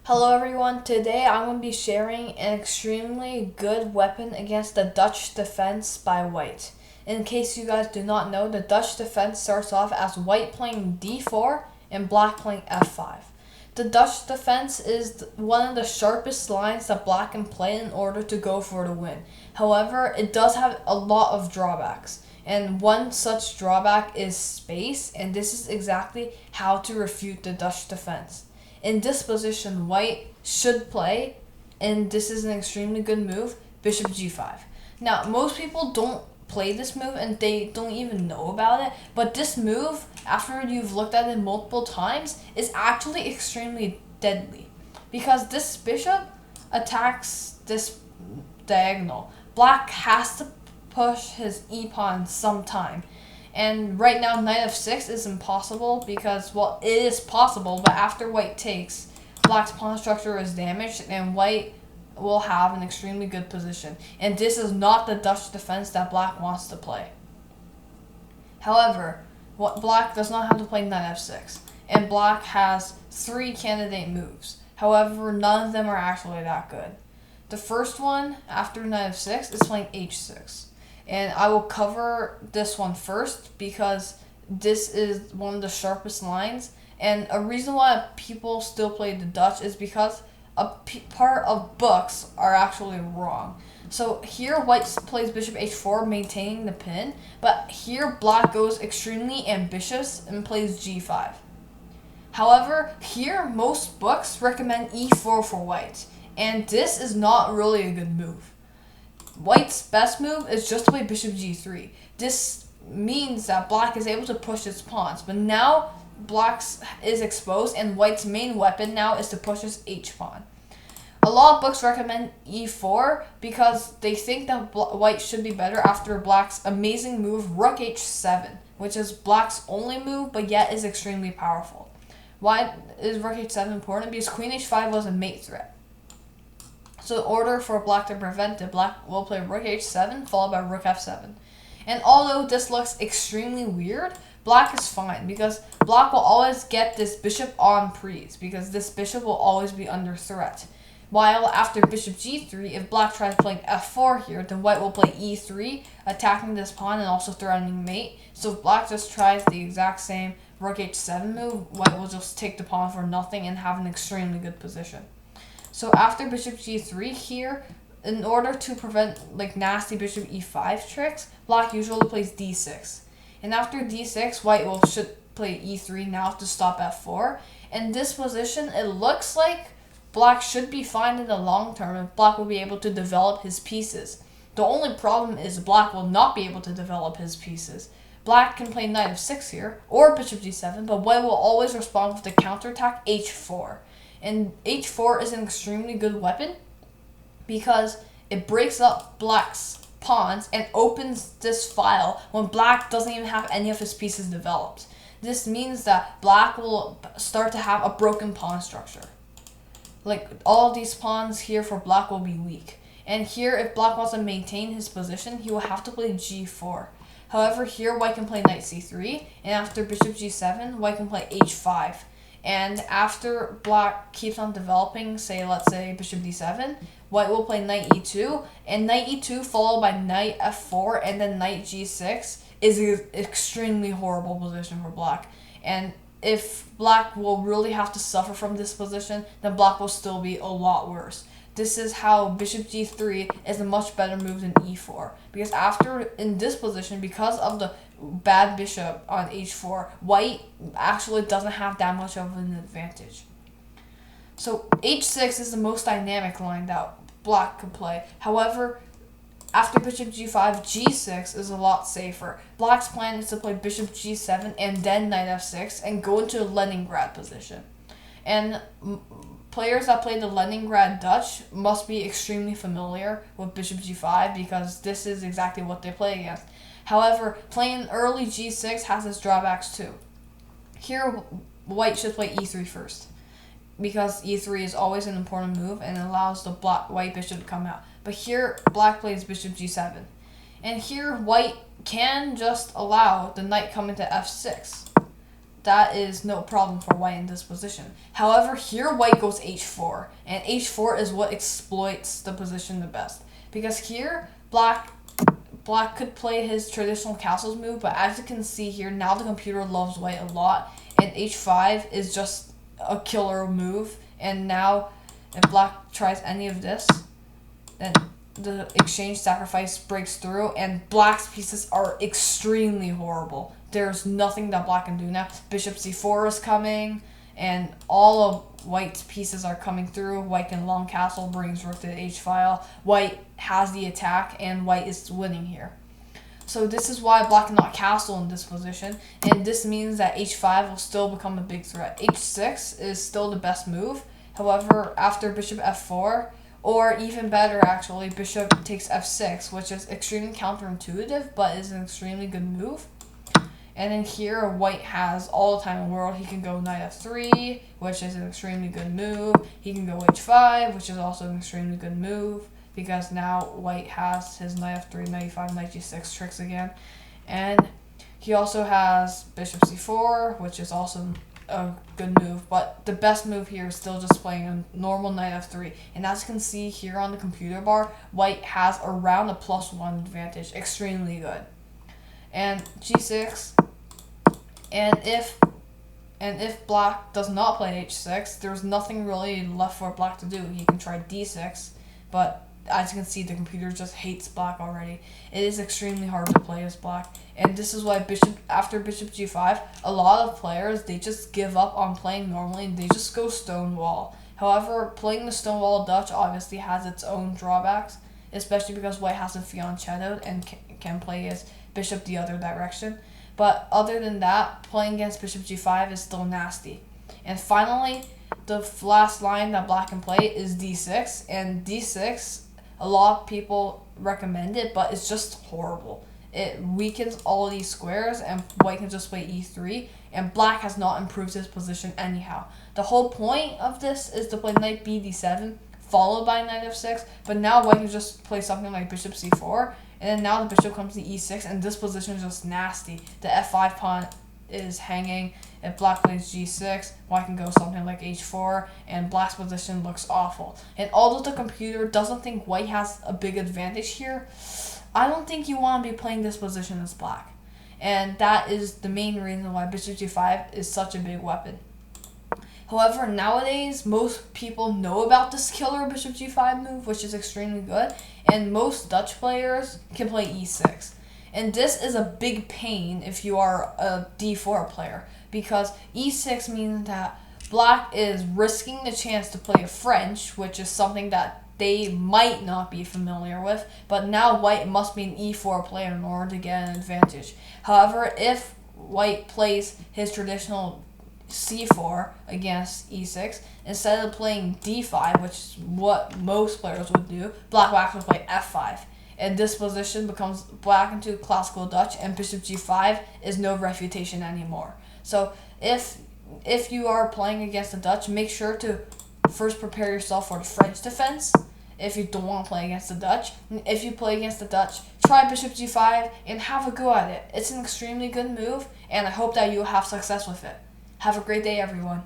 Hello everyone, today I'm going to be sharing an extremely good weapon against the Dutch defense by white. In case you guys do not know, the Dutch defense starts off as white playing d4 and black playing f5. The Dutch defense is one of the sharpest lines that black can play in order to go for the win. However, it does have a lot of drawbacks. And one such drawback is space, and this is exactly how to refute the Dutch defense. In this position, white should play, and this is an extremely good move, bishop g5. Now, most people don't play this move and they don't even know about it, but this move, after you've looked at it multiple times, is actually extremely deadly. Because this bishop attacks this diagonal. Black has to push his e-pawn sometime. And right now, knight f6 is impossible because, well, it is possible, but after white takes, black's pawn structure is damaged and white will have an extremely good position. And this is not the Dutch defense that black wants to play. However, black does not have to play knight f6, and black has 3 candidate moves. However, none of them are actually that good. The first one, after knight f6, is playing h6. And I will cover this one first because this is one of the sharpest lines. And a reason why people still play the Dutch is because a part of books are actually wrong. So here white plays bishop h4, maintaining the pin. But here black goes extremely ambitious and plays g5. However, here most books recommend e4 for white. And this is not really a good move. White's best move is just to play bishop g3. This means that black is able to push its pawns, but now black's is exposed and white's main weapon now is to push his h-pawn. A lot of books recommend e4 because they think that white should be better after black's amazing move rook h7, which is black's only move but yet is extremely powerful. Why is rook h7 important? Because queen h5 was a mate threat. So in order for black to prevent it, black will play rook h7 followed by rook f7. And although this looks extremely weird, black is fine because black will always get this bishop en prise because this bishop will always be under threat. While after bishop g3, if black tries playing f4 here, then white will play e3, attacking this pawn and also threatening mate. So if black just tries the exact same rook h7 move, white will just take the pawn for nothing and have an extremely good position. So after bishop g3 here, in order to prevent like nasty bishop e5 tricks, black usually plays d6. And after d6, white should play e3 now to stop f4. In this position, it looks like black should be fine in the long term and black will be able to develop his pieces. The only problem is black will not be able to develop his pieces. Black can play knight f6 here, or bishop g7, but white will always respond with the counterattack h4. And h4 is an extremely good weapon because it breaks up black's pawns and opens this file when black doesn't even have any of his pieces developed. This means that black will start to have a broken pawn structure. Like all of these pawns here for black will be weak. And here, if black wants to maintain his position, he will have to play g4. However, here white can play knight c3, and after bishop g7, white can play h5. And after black keeps on developing, let's say bishop d7, white will play knight e2, and knight e2 followed by knight f4 and then knight g6 is an extremely horrible position for black. And if black will really have to suffer from this position, then black will still be a lot worse. This is how bishop g3 is a much better move than e4. Because in this position, because of the bad bishop on h4, white actually doesn't have that much of an advantage. So h6 is the most dynamic line that black could play. However, after bishop g5, g6 is a lot safer. Black's plan is to play bishop g7 and then knight f6 and go into a Leningrad position. And players that play the Leningrad Dutch must be extremely familiar with bishop g5 because this is exactly what they play against. However, playing early g6 has its drawbacks too. Here, white should play e3 first because e3 is always an important move and allows the white bishop to come out. But here, black plays bishop g7. And here, white can just allow the knight come into f6. that is no problem for white in this position. However, here white goes h4, and h4 is what exploits the position the best. Because here, black could play his traditional castles move, but as you can see here, now the computer loves white a lot, and h5 is just a killer move, and now if black tries any of this, then the exchange sacrifice breaks through, and black's pieces are extremely horrible. There's nothing that black can do now. Bishop c4 is coming, and all of white's pieces are coming through. White can long castle, brings rook to the h file. White has the attack, and white is winning here. So this is why black cannot castle in this position, and this means that h5 will still become a big threat. h6 is still the best move. However, after bishop f4, or even better actually, bishop takes f6, which is extremely counterintuitive, but is an extremely good move. And then here, white has all the time in the world. He can go knight f3, which is an extremely good move. He can go h5, which is also an extremely good move, because now white has his knight f3, knight e5, knight g6 tricks again. And he also has bishop c4, which is also a good move, but the best move here is still just playing a normal knight f3. And as you can see here on the computer bar, white has around a +1 advantage, extremely good. And g6, and if black does not play h6, there's nothing really left for black to do. He can try d6, but as you can see, the computer just hates black already. It is extremely hard to play as black, and this is why after bishop g5, a lot of players, they just give up on playing normally and they just go stonewall. However, playing the stonewall Dutch obviously has its own drawbacks, especially because white has a fianchetto and can play his bishop the other direction. But other than that, playing against bishop g5 is still nasty. And finally, the last line that black can play is d6, and d6, a lot of people recommend it, but it's just horrible. It weakens all these squares, and white can just play e3, and black has not improved his position anyhow. The whole point of this is to play knight b d7, followed by knight f6, but now white can just play something like bishop c4, and then now the bishop comes to e6, and this position is just nasty. The f5 pawn is hanging. If black plays g6, white can go something like h4, and black's position looks awful. And although the computer doesn't think white has a big advantage here, I don't think you want to be playing this position as black. And that is the main reason why bishop g5 is such a big weapon. However, nowadays, most people know about this killer bishop g5 move, which is extremely good, and most Dutch players can play e6. And this is a big pain if you are a d4 player, because e6 means that black is risking the chance to play a French, which is something that they might not be familiar with, but now white must be an e4 player in order to get an advantage. However, if white plays his traditional c4 against e6, instead of playing d5, which is what most players would do, black will actually play f5. And this position becomes black into classical Dutch, and bishop g5 is no refutation anymore. So if you are playing against the Dutch, make sure to first prepare yourself for the French defense if you don't want to play against the Dutch. If you play against the Dutch, try bishop g5 and have a go at it. It's an extremely good move, and I hope that you have success with it. Have a great day, everyone.